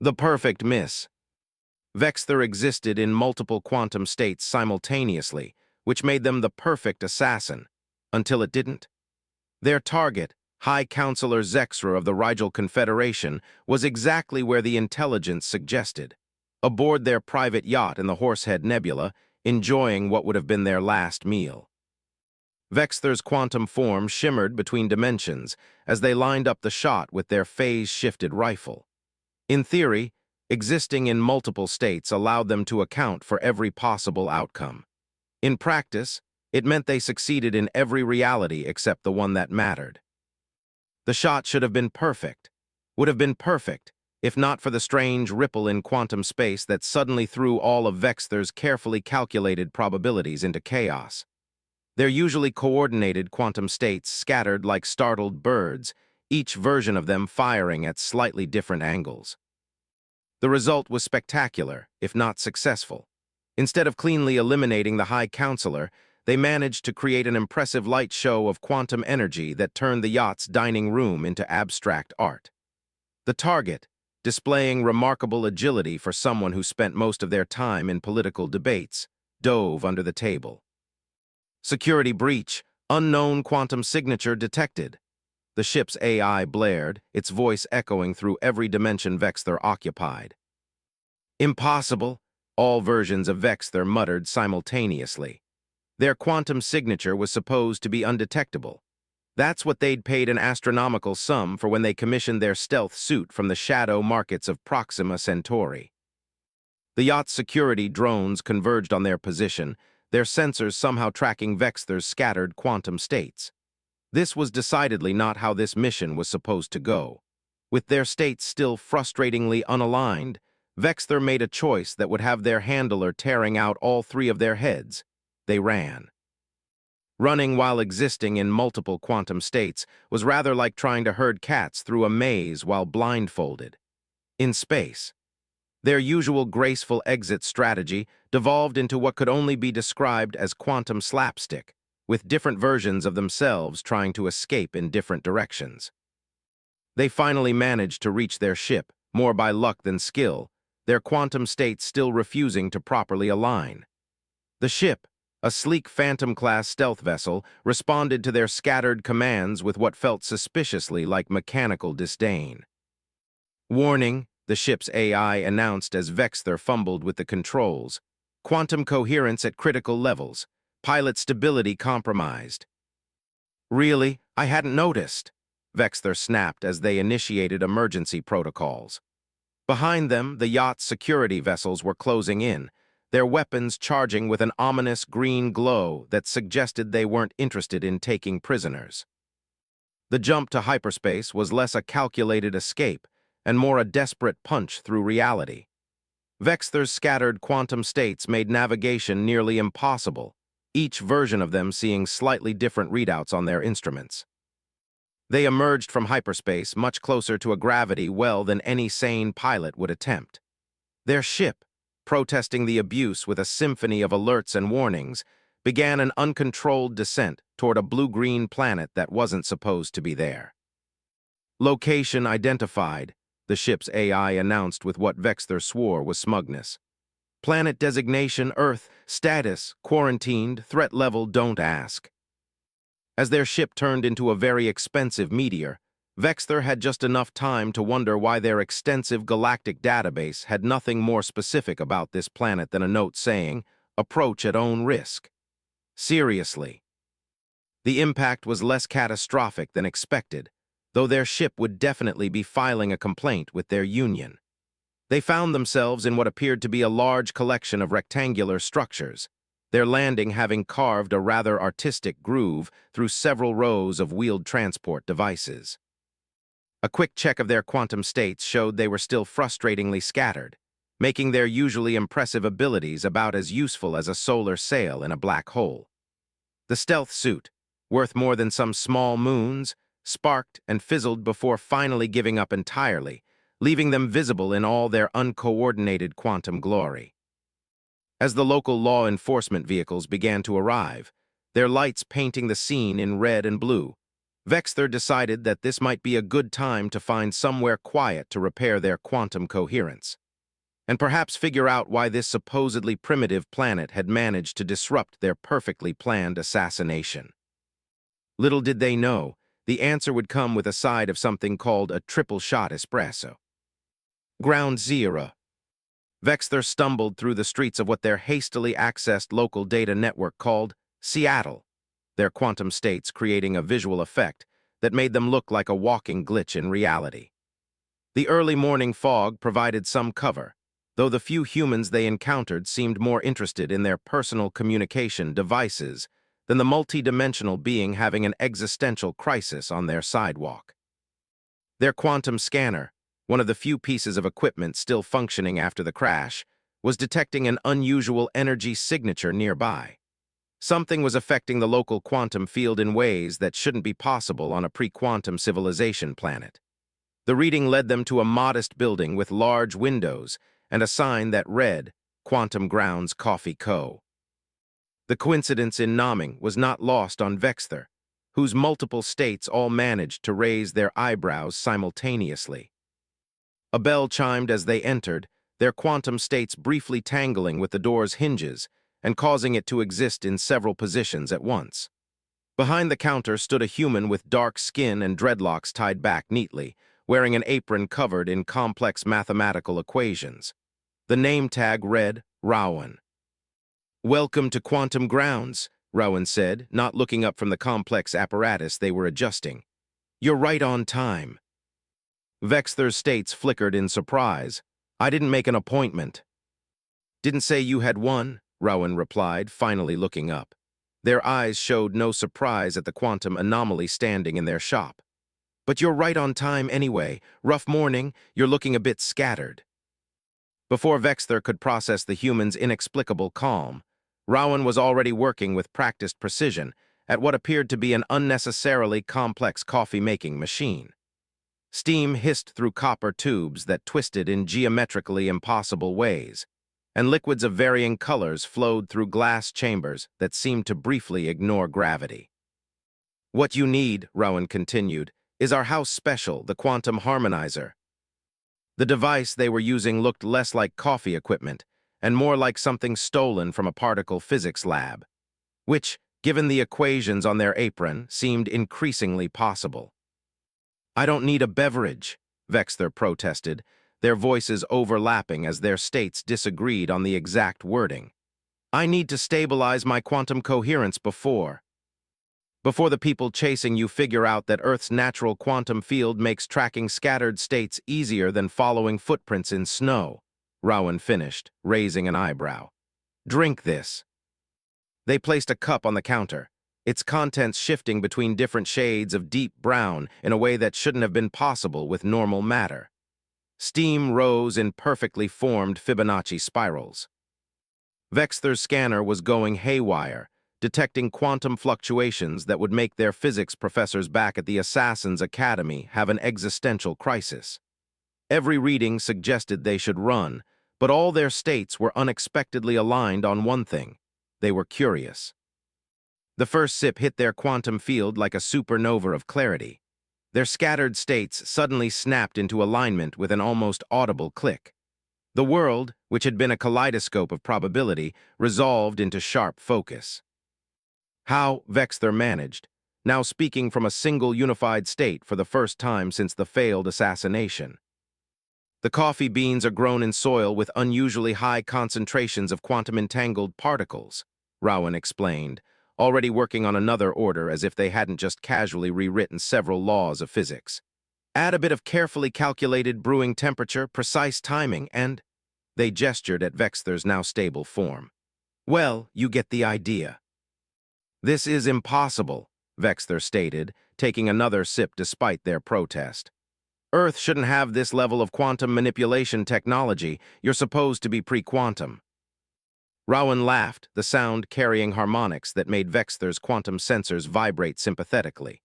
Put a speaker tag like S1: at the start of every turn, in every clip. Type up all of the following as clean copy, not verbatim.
S1: The perfect miss. Vexthor existed in multiple quantum states simultaneously, which made them the perfect assassin, until it didn't. Their target, High Counselor Zexra of the Rigel Confederation, was exactly where the intelligence suggested, aboard their private yacht in the Horsehead Nebula, enjoying what would have been their last meal. Vexthor's quantum form shimmered between dimensions as they lined up the shot with their phase-shifted rifle. In theory, existing in multiple states allowed them to account for every possible outcome. In practice, it meant they succeeded in every reality except the one that mattered. The shot should have been perfect, would have been perfect, if not for the strange ripple in quantum space that suddenly threw all of Vexthor's carefully calculated probabilities into chaos. Their usually coordinated quantum states scattered like startled birds, each version of them firing at slightly different angles. The result was spectacular, if not successful. Instead of cleanly eliminating the High Counselor, they managed to create an impressive light show of quantum energy that turned the yacht's dining room into abstract art. The target, displaying remarkable agility for someone who spent most of their time in political debates, dove under the table. Security breach, unknown quantum signature detected. The ship's AI blared, its voice echoing through every dimension Vexthor occupied. Impossible, all versions of Vexthor muttered simultaneously. Their quantum signature was supposed to be undetectable. That's what they'd paid an astronomical sum for when they commissioned their stealth suit from the shadow markets of Proxima Centauri. The yacht's security drones converged on their position, their sensors somehow tracking Vexthor's scattered quantum states. This was decidedly not how this mission was supposed to go. With their states still frustratingly unaligned, Vexthor made a choice that would have their handler tearing out all three of their heads. They ran. Running while existing in multiple quantum states was rather like trying to herd cats through a maze while blindfolded. In space, their usual graceful exit strategy devolved into what could only be described as quantum slapstick, with different versions of themselves trying to escape in different directions. They finally managed to reach their ship, more by luck than skill, their quantum states still refusing to properly align. The ship, a sleek Phantom-class stealth vessel, responded to their scattered commands with what felt suspiciously like mechanical disdain. Warning, the ship's AI announced as Vexthor fumbled with the controls. Quantum coherence at critical levels. Pilot stability compromised. Really? I hadn't noticed, Vexthor snapped as they initiated emergency protocols. Behind them, the yacht's security vessels were closing in, their weapons charging with an ominous green glow that suggested they weren't interested in taking prisoners. The jump to hyperspace was less a calculated escape and more a desperate punch through reality. Vexthor's scattered quantum states made navigation nearly impossible, each version of them seeing slightly different readouts on their instruments. They emerged from hyperspace much closer to a gravity well than any sane pilot would attempt. Their ship, protesting the abuse with a symphony of alerts and warnings, began an uncontrolled descent toward a blue-green planet that wasn't supposed to be there. Location identified, the ship's AI announced with what Vexthor swore was smugness. Planet designation Earth, status, quarantined, threat level don't ask. As their ship turned into a very expensive meteor, Vexthor had just enough time to wonder why their extensive galactic database had nothing more specific about this planet than a note saying, "Approach at own risk." Seriously. The impact was less catastrophic than expected, though their ship would definitely be filing a complaint with their union. They found themselves in what appeared to be a large collection of rectangular structures, their landing having carved a rather artistic groove through several rows of wheeled transport devices. A quick check of their quantum states showed they were still frustratingly scattered, making their usually impressive abilities about as useful as a solar sail in a black hole. The stealth suit, worth more than some small moons, sparked and fizzled before finally giving up entirely, leaving them visible in all their uncoordinated quantum glory. As the local law enforcement vehicles began to arrive, their lights painting the scene in red and blue, Vexter decided that this might be a good time to find somewhere quiet to repair their quantum coherence, and perhaps figure out why this supposedly primitive planet had managed to disrupt their perfectly planned assassination. Little did they know, the answer would come with a side of something called a triple-shot espresso. Ground Zero. Vexter stumbled through the streets of what their hastily accessed local data network called Seattle, their quantum states creating a visual effect that made them look like a walking glitch in reality. The early morning fog provided some cover, though the few humans they encountered seemed more interested in their personal communication devices than the multi-dimensional being having an existential crisis on their sidewalk. Their quantum scanner, one of the few pieces of equipment still functioning after the crash, was detecting an unusual energy signature nearby. Something was affecting the local quantum field in ways that shouldn't be possible on a pre-quantum civilization planet. The reading led them to a modest building with large windows and a sign that read, Quantum Grounds Coffee Co. The coincidence in naming was not lost on Vexter, whose multiple states all managed to raise their eyebrows simultaneously. A bell chimed as they entered, their quantum states briefly tangling with the door's hinges and causing it to exist in several positions at once. Behind the counter stood a human with dark skin and dreadlocks tied back neatly, wearing an apron covered in complex mathematical equations. The name tag read, Rowan. "Welcome to Quantum Grounds," Rowan said, not looking up from the complex apparatus they were adjusting. "You're right on time." Vexter's states flickered in surprise. "I didn't make an appointment." "Didn't say you had one," Rowan replied, finally looking up. Their eyes showed no surprise at the quantum anomaly standing in their shop. "But you're right on time anyway. Rough morning, you're looking a bit scattered." Before Vexter could process the human's inexplicable calm, Rowan was already working with practiced precision at what appeared to be an unnecessarily complex coffee-making machine. Steam hissed through copper tubes that twisted in geometrically impossible ways, and liquids of varying colors flowed through glass chambers that seemed to briefly ignore gravity. "What you need," Rowan continued, "is our house special, the quantum harmonizer." The device they were using looked less like coffee equipment and more like something stolen from a particle physics lab, which, given the equations on their apron, seemed increasingly possible. "I don't need a beverage," Vexter protested, their voices overlapping as their states disagreed on the exact wording. "I need to stabilize my quantum coherence before the people chasing you figure out that Earth's natural quantum field makes tracking scattered states easier than following footprints in snow," Rowan finished, raising an eyebrow. "Drink this." They placed a cup on the counter, its contents shifting between different shades of deep brown in a way that shouldn't have been possible with normal matter. Steam rose in perfectly formed Fibonacci spirals. Vexter's scanner was going haywire, detecting quantum fluctuations that would make their physics professors back at the Assassin's Academy have an existential crisis. Every reading suggested they should run, but all their states were unexpectedly aligned on one thing: they were curious. The first sip hit their quantum field like a supernova of clarity. Their scattered states suddenly snapped into alignment with an almost audible click. The world, which had been a kaleidoscope of probability, resolved into sharp focus. How, Vexter managed, now speaking from a single unified state for the first time since the failed assassination. "The coffee beans are grown in soil with unusually high concentrations of quantum-entangled particles," Rowan explained, already working on another order as if they hadn't just casually rewritten several laws of physics. "Add a bit of carefully calculated brewing temperature, precise timing, and—" They gestured at Vexter's now stable form. "Well, you get the idea." "This is impossible," Vexter stated, taking another sip despite their protest. "Earth shouldn't have this level of quantum manipulation technology. You're supposed to be pre-quantum." Rowan laughed, the sound carrying harmonics that made Vexter's quantum sensors vibrate sympathetically.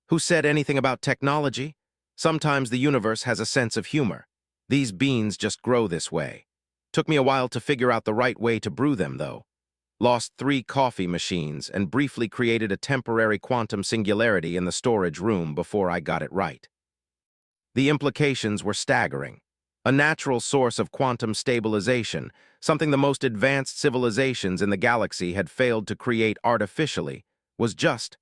S1: "Who said anything about technology? Sometimes the universe has a sense of humor. These beans just grow this way. Took me a while to figure out the right way to brew them, though. lost 3 coffee machines, and briefly created a temporary quantum singularity in the storage room before I got it right. The implications were staggering. A natural source of quantum stabilization, something the most advanced civilizations in the galaxy had failed to create artificially, was just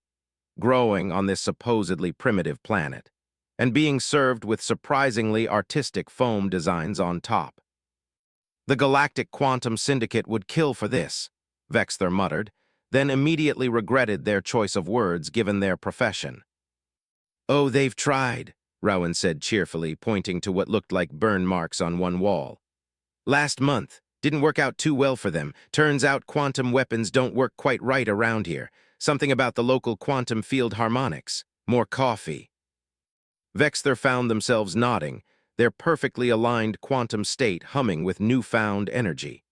S1: growing on this supposedly primitive planet, and being served with surprisingly artistic foam designs on top. The Galactic Quantum Syndicate would kill for this, Vexter muttered, then immediately regretted their choice of words given their profession. "Oh, they've tried," Rowan said cheerfully, pointing to what looked like burn marks on one wall. "Last month. Didn't work out too well for them. Turns out quantum weapons don't work quite right around here. Something about the local quantum field harmonics. More coffee." Vexter found themselves nodding, their perfectly aligned quantum state humming with newfound energy.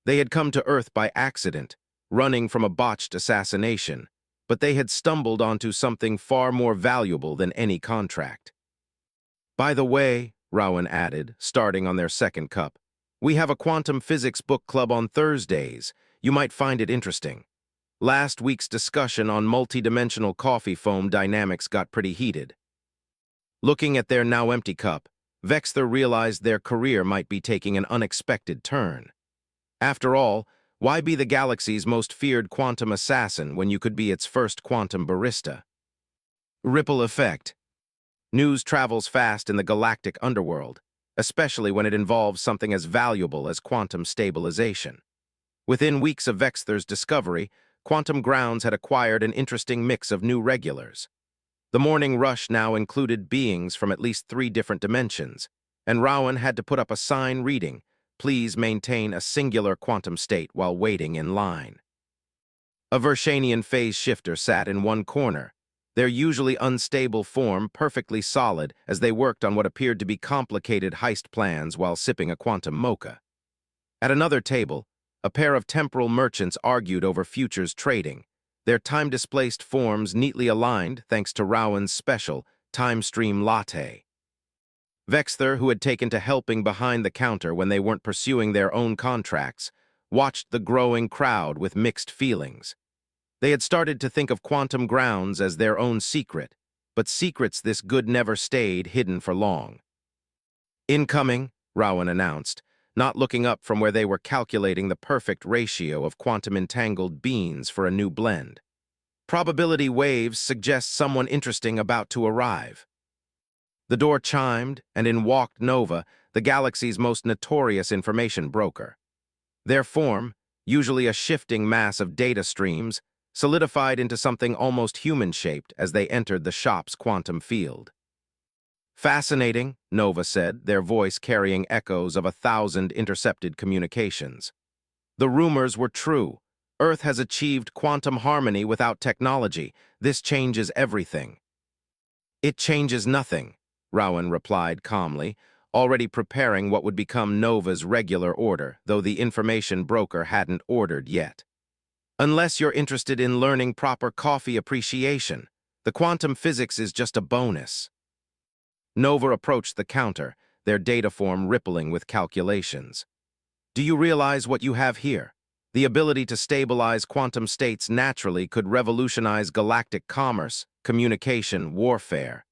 S1: They had come to Earth by accident, running from a botched assassination, but they had stumbled onto something far more valuable than any contract. "By the way," Rowan added, starting on their second cup, "we have a quantum physics book club on Thursdays. You might find it interesting. Last week's discussion on multidimensional coffee foam dynamics got pretty heated." Looking at their now empty cup, Vexter realized their career might be taking an unexpected turn. After all, why be the galaxy's most feared quantum assassin when you could be its first quantum barista? Ripple effect. News travels fast in the galactic underworld, especially when it involves something as valuable as quantum stabilization. Within weeks of Vexter's discovery, Quantum Grounds had acquired an interesting mix of new regulars. The morning rush now included beings from at least 3 different dimensions, and Rowan had to put up a sign reading, "Please maintain a singular quantum state while waiting in line." A Vershanian phase shifter sat in one corner, their usually unstable form perfectly solid as they worked on what appeared to be complicated heist plans while sipping a quantum mocha. At another table, a pair of temporal merchants argued over futures trading, their time-displaced forms neatly aligned thanks to Rowan's special time stream latte. Vexter, who had taken to helping behind the counter when they weren't pursuing their own contracts, watched the growing crowd with mixed feelings. They had started to think of Quantum Grounds as their own secret, but secrets this good never stayed hidden for long. "Incoming," Rowan announced, not looking up from where they were calculating the perfect ratio of quantum-entangled beans for a new blend. "Probability waves suggest someone interesting about to arrive." The door chimed, and in walked Nova, the galaxy's most notorious information broker. Their form, usually a shifting mass of data streams, solidified into something almost human-shaped as they entered the shop's quantum field. "Fascinating," Nova said, their voice carrying echoes of 1,000 intercepted communications. "The rumors were true. Earth has achieved quantum harmony without technology. This changes everything." "It changes nothing," Rowan replied calmly, already preparing what would become Nova's regular order, though the information broker hadn't ordered yet. "Unless you're interested in learning proper coffee appreciation, the quantum physics is just a bonus." Nova approached the counter, their data form rippling with calculations. "Do you realize what you have here? The ability to stabilize quantum states naturally could revolutionize galactic commerce, communication, warfare.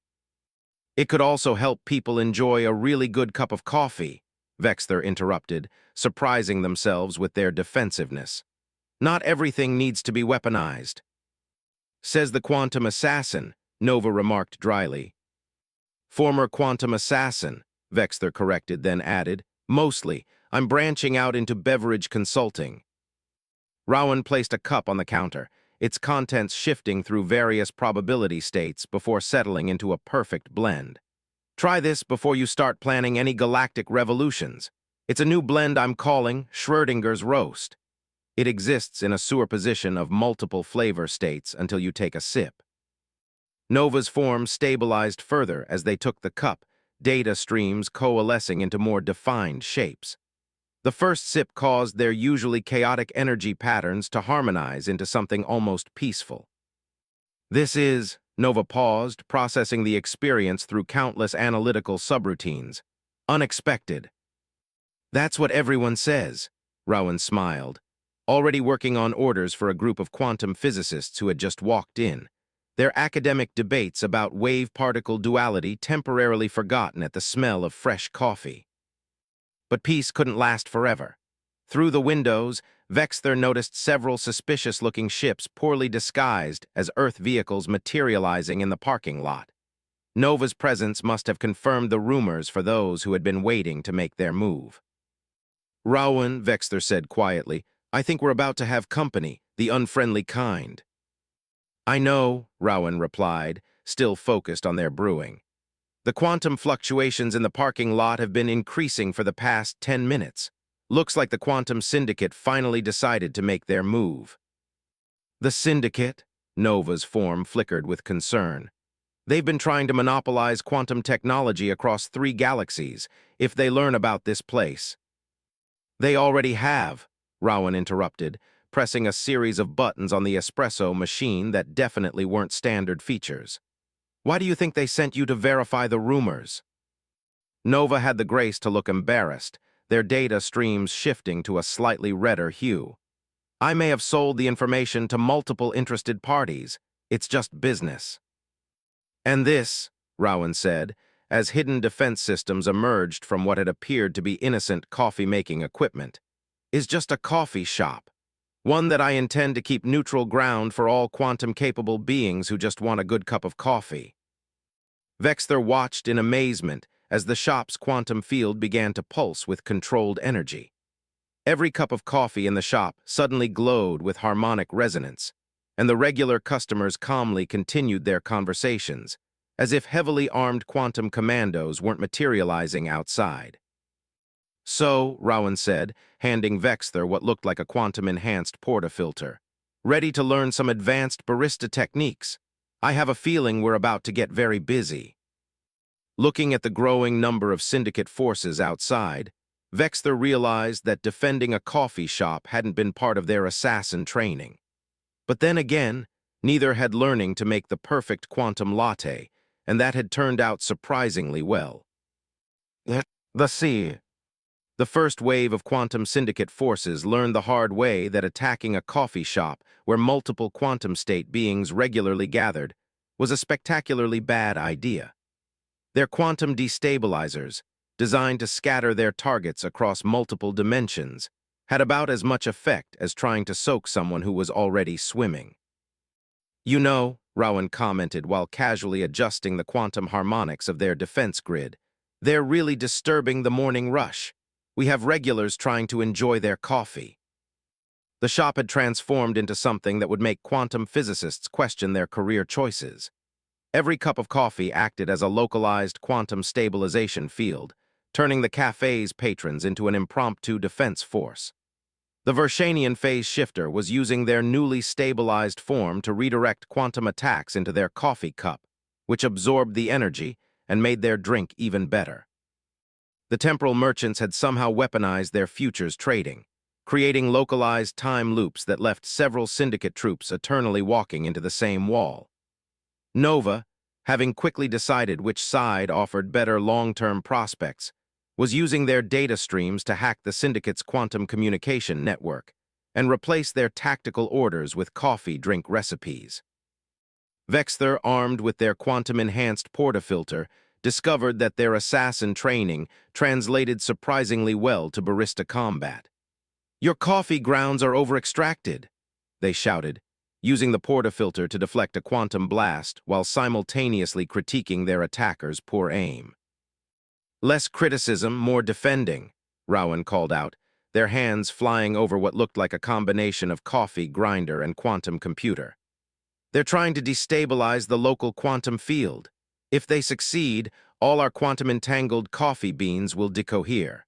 S1: It could also help people enjoy a really good cup of coffee," Vexter interrupted, surprising themselves with their defensiveness. "Not everything needs to be weaponized." "Says the quantum assassin," Nova remarked dryly. "Former quantum assassin," Vexter corrected, then added, "Mostly, I'm branching out into beverage consulting." Rowan placed a cup on the counter, its contents shifting through various probability states before settling into a perfect blend. "Try this before you start planning any galactic revolutions. It's a new blend I'm calling Schrödinger's Roast. It exists in a superposition of multiple flavor states until you take a sip." Nova's form stabilized further as they took the cup, data streams coalescing into more defined shapes. The first sip caused their usually chaotic energy patterns to harmonize into something almost peaceful. "This is," Nova paused, processing the experience through countless analytical subroutines, "unexpected." "That's what everyone says," Rowan smiled, already working on orders for a group of quantum physicists who had just walked in, their academic debates about wave-particle duality temporarily forgotten at the smell of fresh coffee. But peace couldn't last forever. Through the windows, Vexter noticed several suspicious-looking ships poorly disguised as Earth vehicles materializing in the parking lot. Nova's presence must have confirmed the rumors for those who had been waiting to make their move. "Rowan," Vexter said quietly, "I think we're about to have company, the unfriendly kind." "I know," Rowan replied, still focused on their brewing. "The quantum fluctuations in the parking lot have been increasing for the past 10 minutes. Looks like the Quantum Syndicate finally decided to make their move." "The Syndicate?" Nova's form flickered with concern. "They've been trying to monopolize quantum technology across 3 galaxies, if they learn about this place." "They already have," Rowan interrupted, pressing a series of buttons on the espresso machine that definitely weren't standard features. "Why do you think they sent you to verify the rumors?" Nova had the grace to look embarrassed, their data streams shifting to a slightly redder hue. "I may have sold the information to multiple interested parties. It's just business." "And this," Rowan said, as hidden defense systems emerged from what had appeared to be innocent coffee-making equipment, "is just a coffee shop. One that I intend to keep neutral ground for all quantum-capable beings who just want a good cup of coffee." Vexter watched in amazement as the shop's quantum field began to pulse with controlled energy. Every cup of coffee in the shop suddenly glowed with harmonic resonance, and the regular customers calmly continued their conversations, as if heavily armed quantum commandos weren't materializing outside. "So," Rowan said, handing Vexter what looked like a quantum-enhanced portafilter, "ready to learn some advanced barista techniques. I have a feeling we're about to get very busy." Looking at the growing number of syndicate forces outside, Vexter realized that defending a coffee shop hadn't been part of their assassin training. But then again, neither had learning to make the perfect quantum latte, and that had turned out surprisingly well. The sea. The first wave of quantum syndicate forces learned the hard way that attacking a coffee shop where multiple quantum state beings regularly gathered was a spectacularly bad idea. Their quantum destabilizers, designed to scatter their targets across multiple dimensions, had about as much effect as trying to soak someone who was already swimming. "You know," Rowan commented while casually adjusting the quantum harmonics of their defense grid, "they're really disturbing the morning rush. We have regulars trying to enjoy their coffee." The shop had transformed into something that would make quantum physicists question their career choices. Every cup of coffee acted as a localized quantum stabilization field, turning the café's patrons into an impromptu defense force. The Vershanian phase shifter was using their newly stabilized form to redirect quantum attacks into their coffee cup, which absorbed the energy and made their drink even better. The temporal merchants had somehow weaponized their futures trading, creating localized time loops that left several syndicate troops eternally walking into the same wall. Nova, having quickly decided which side offered better long-term prospects, was using their data streams to hack the Syndicate's quantum communication network and replace their tactical orders with coffee drink recipes. Vexter, armed with their quantum-enhanced portafilter, discovered that their assassin training translated surprisingly well to barista combat. "Your coffee grounds are over-extracted," they shouted, using the portafilter to deflect a quantum blast while simultaneously critiquing their attackers' poor aim. "Less criticism, more defending," Rowan called out, their hands flying over what looked like a combination of coffee grinder and quantum computer. "They're trying to destabilize the local quantum field. If they succeed, all our quantum-entangled coffee beans will decohere."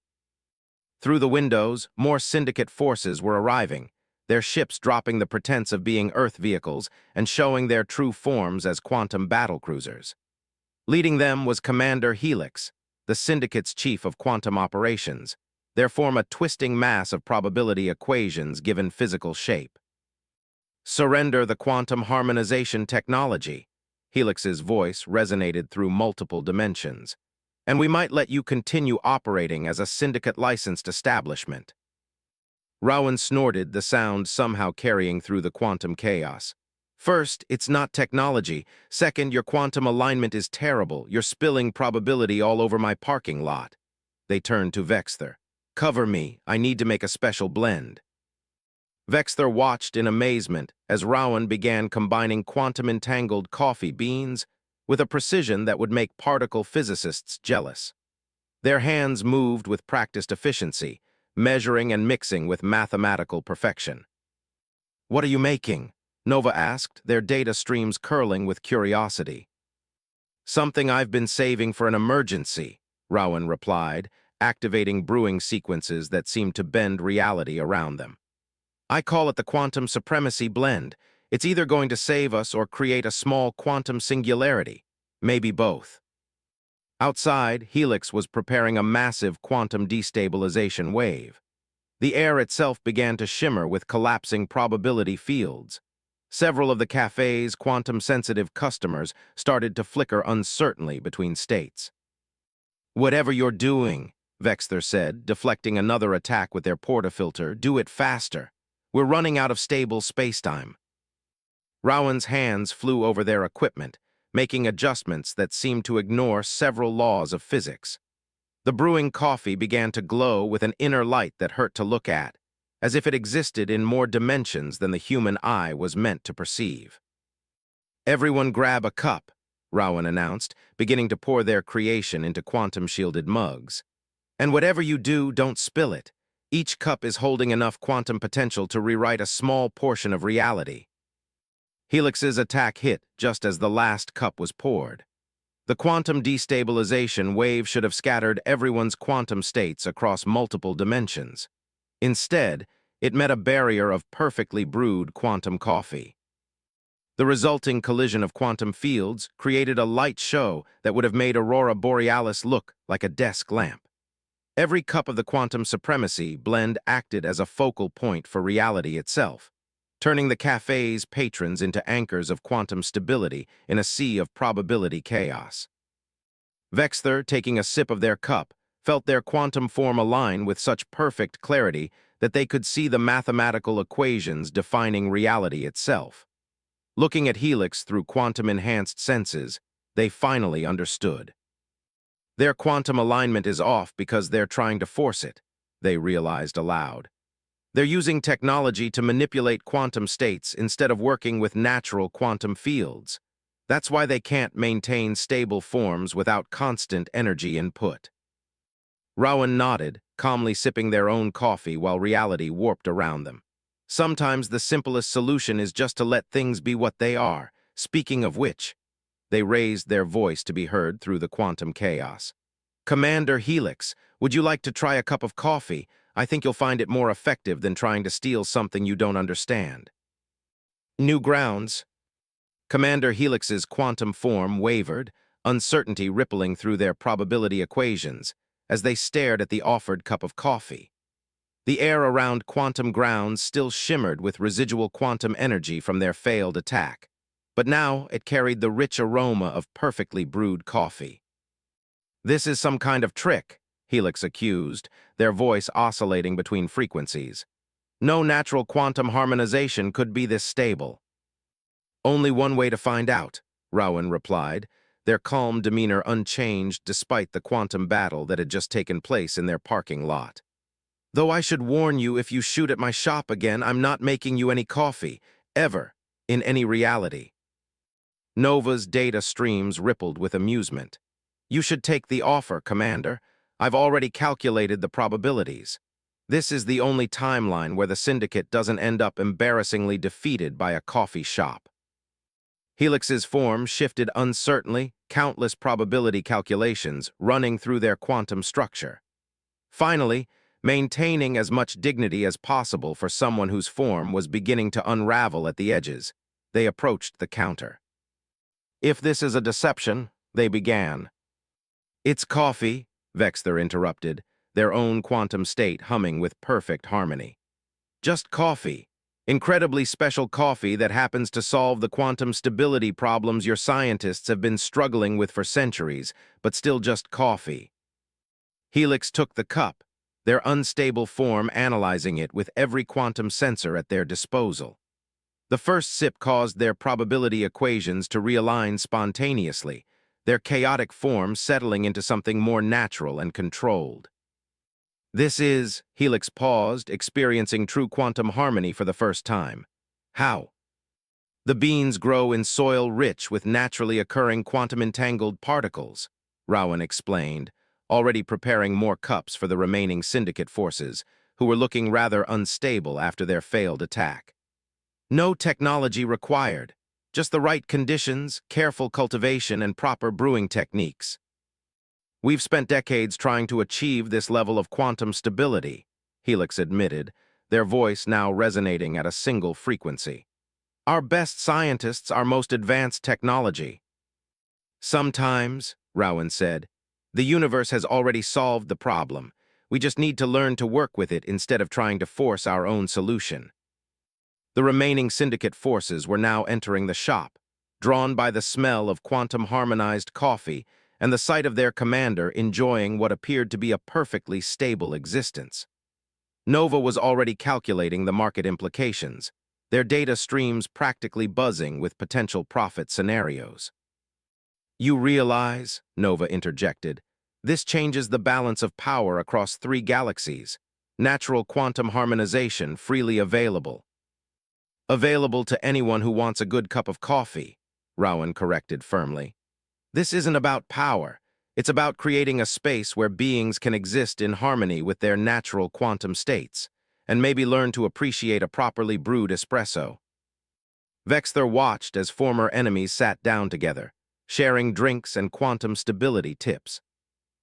S1: Through the windows, more syndicate forces were arriving, their ships dropping the pretense of being Earth vehicles and showing their true forms as quantum battlecruisers. Leading them was Commander Helix, the Syndicate's chief of quantum operations, their form a twisting mass of probability equations given physical shape. "Surrender the quantum harmonization technology," Helix's voice resonated through multiple dimensions, "and we might let you continue operating as a Syndicate-licensed establishment." Rowan snorted, the sound somehow carrying through the quantum chaos. First, it's not technology. Second, your quantum alignment is terrible. You're spilling probability all over my parking lot. They turned to Vexther. Cover me. I need to make a special blend. Vexther watched in amazement as Rowan began combining quantum-entangled coffee beans with a precision that would make particle physicists jealous. Their hands moved with practiced efficiency, measuring and mixing with mathematical perfection. "What are you making?" Nova asked, their data streams curling with curiosity. "Something I've been saving for an emergency," Rowan replied, activating brewing sequences that seemed to bend reality around them. "I call it the quantum supremacy blend. It's either going to save us or create a small quantum singularity, maybe both." Outside, Helix was preparing a massive quantum destabilization wave. The air itself began to shimmer with collapsing probability fields. Several of the café's quantum-sensitive customers started to flicker uncertainly between states. "Whatever you're doing," Vexther said, deflecting another attack with their portafilter, "do it faster. We're running out of stable spacetime." Rowan's hands flew over their equipment, making adjustments that seemed to ignore several laws of physics. The brewing coffee began to glow with an inner light that hurt to look at, as if it existed in more dimensions than the human eye was meant to perceive. "Everyone grab a cup," Rowan announced, beginning to pour their creation into quantum-shielded mugs. "And whatever you do, don't spill it. Each cup is holding enough quantum potential to rewrite a small portion of reality." Helix's attack hit just as the last cup was poured. The quantum destabilization wave should have scattered everyone's quantum states across multiple dimensions. Instead, it met a barrier of perfectly brewed quantum coffee. The resulting collision of quantum fields created a light show that would have made Aurora Borealis look like a desk lamp. Every cup of the quantum supremacy blend acted as a focal point for reality itself, turning the café's patrons into anchors of quantum stability in a sea of probability chaos. Vexther, taking a sip of their cup, felt their quantum form align with such perfect clarity that they could see the mathematical equations defining reality itself. Looking at Helix through quantum-enhanced senses, they finally understood. Their quantum alignment is off because they're trying to force it, they realized aloud. They're using technology to manipulate quantum states instead of working with natural quantum fields. That's why they can't maintain stable forms without constant energy input. Rowan nodded, calmly sipping their own coffee while reality warped around them. Sometimes the simplest solution is just to let things be what they are. Speaking of which, they raised their voice to be heard through the quantum chaos. "Commander Helix, would you like to try a cup of coffee? I think you'll find it more effective than trying to steal something you don't understand." "New grounds." Commander Helix's quantum form wavered, uncertainty rippling through their probability equations as they stared at the offered cup of coffee. The air around quantum grounds still shimmered with residual quantum energy from their failed attack, but now it carried the rich aroma of perfectly brewed coffee. "This is some kind of trick," Helix accused, their voice oscillating between frequencies. "No natural quantum harmonization could be this stable." "Only one way to find out," Rowan replied, their calm demeanor unchanged despite the quantum battle that had just taken place in their parking lot. "Though I should warn you, if you shoot at my shop again, I'm not making you any coffee, ever, in any reality." Nova's data streams rippled with amusement. "You should take the offer, Commander. I've already calculated the probabilities. This is the only timeline where the Syndicate doesn't end up embarrassingly defeated by a coffee shop." Helix's form shifted uncertainly, countless probability calculations running through their quantum structure. Finally, maintaining as much dignity as possible for someone whose form was beginning to unravel at the edges, they approached the counter. "If this is a deception," they began. "It's coffee," Vexther interrupted, their own quantum state humming with perfect harmony. "Just coffee. Incredibly special coffee that happens to solve the quantum stability problems your scientists have been struggling with for centuries, but still just coffee." Helix took the cup, their unstable form analyzing it with every quantum sensor at their disposal. The first sip caused their probability equations to realign spontaneously, their chaotic form settling into something more natural and controlled. This is, Helix paused, experiencing true quantum harmony for the first time. How? The beans grow in soil rich with naturally occurring quantum-entangled particles, Rowan explained, already preparing more cups for the remaining syndicate forces, who were looking rather unstable after their failed attack. No technology required, just the right conditions, careful cultivation, and proper brewing techniques. We've spent decades trying to achieve this level of quantum stability, Helix admitted, their voice now resonating at a single frequency. Our best scientists, our most advanced technology. Sometimes, Rowan said, the universe has already solved the problem. We just need to learn to work with it instead of trying to force our own solution. The remaining syndicate forces were now entering the shop, drawn by the smell of quantum-harmonized coffee and the sight of their commander enjoying what appeared to be a perfectly stable existence. Nova was already calculating the market implications, their data streams practically buzzing with potential profit scenarios. You realize, Nova interjected, this changes the balance of power across 3 galaxies, natural quantum harmonization freely available. Available to anyone who wants a good cup of coffee, Rowan corrected firmly. This isn't about power. It's about creating a space where beings can exist in harmony with their natural quantum states, and maybe learn to appreciate a properly brewed espresso. Vexthor watched as former enemies sat down together, sharing drinks and quantum stability tips.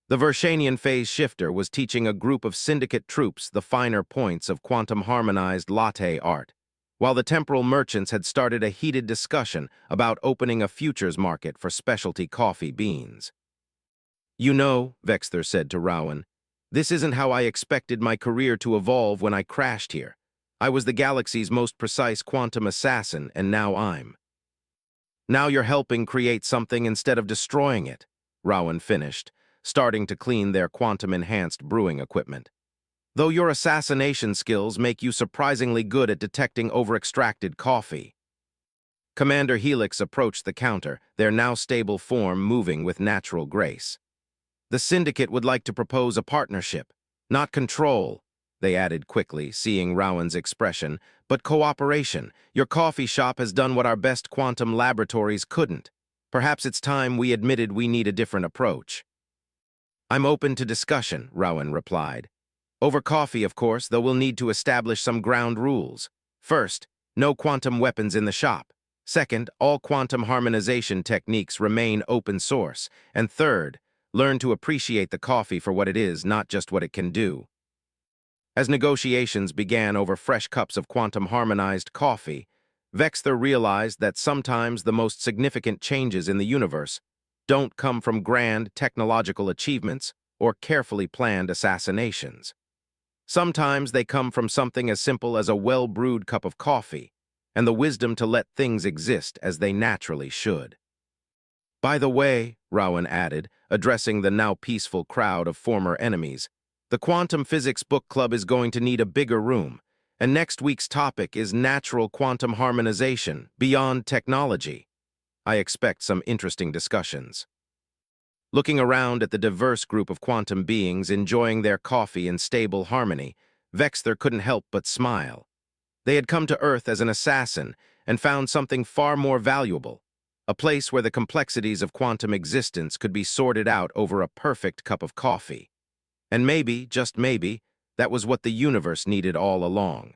S1: The Vershanian phase shifter was teaching a group of syndicate troops the finer points of quantum-harmonized latte art, while the temporal merchants had started a heated discussion about opening a futures market for specialty coffee beans. You know, Vexthor said to Rowan, this isn't how I expected my career to evolve when I crashed here. I was the galaxy's most precise quantum assassin, and Now you're helping create something instead of destroying it, Rowan finished, starting to clean their quantum-enhanced brewing equipment. Though your assassination skills make you surprisingly good at detecting over-extracted coffee. Commander Helix approached the counter, their now stable form moving with natural grace. The Syndicate would like to propose a partnership, not control, they added quickly, seeing Rowan's expression, but cooperation. Your coffee shop has done what our best quantum laboratories couldn't. Perhaps it's time we admitted we need a different approach. I'm open to discussion, Rowan replied. Over coffee, of course, though we'll need to establish some ground rules. First, no quantum weapons in the shop. Second, all quantum harmonization techniques remain open source. And third, learn to appreciate the coffee for what it is, not just what it can do. As negotiations began over fresh cups of quantum-harmonized coffee, Vexthor realized that sometimes the most significant changes in the universe don't come from grand technological achievements or carefully planned assassinations. Sometimes they come from something as simple as a well-brewed cup of coffee and the wisdom to let things exist as they naturally should. By the way, Rowan added, addressing the now peaceful crowd of former enemies, the Quantum Physics Book Club is going to need a bigger room, and next week's topic is natural quantum harmonization beyond technology. I expect some interesting discussions. Looking around at the diverse group of quantum beings enjoying their coffee in stable harmony, Vexthor couldn't help but smile. They had come to Earth as an assassin and found something far more valuable, a place where the complexities of quantum existence could be sorted out over a perfect cup of coffee. And maybe, just maybe, that was what the universe needed all along.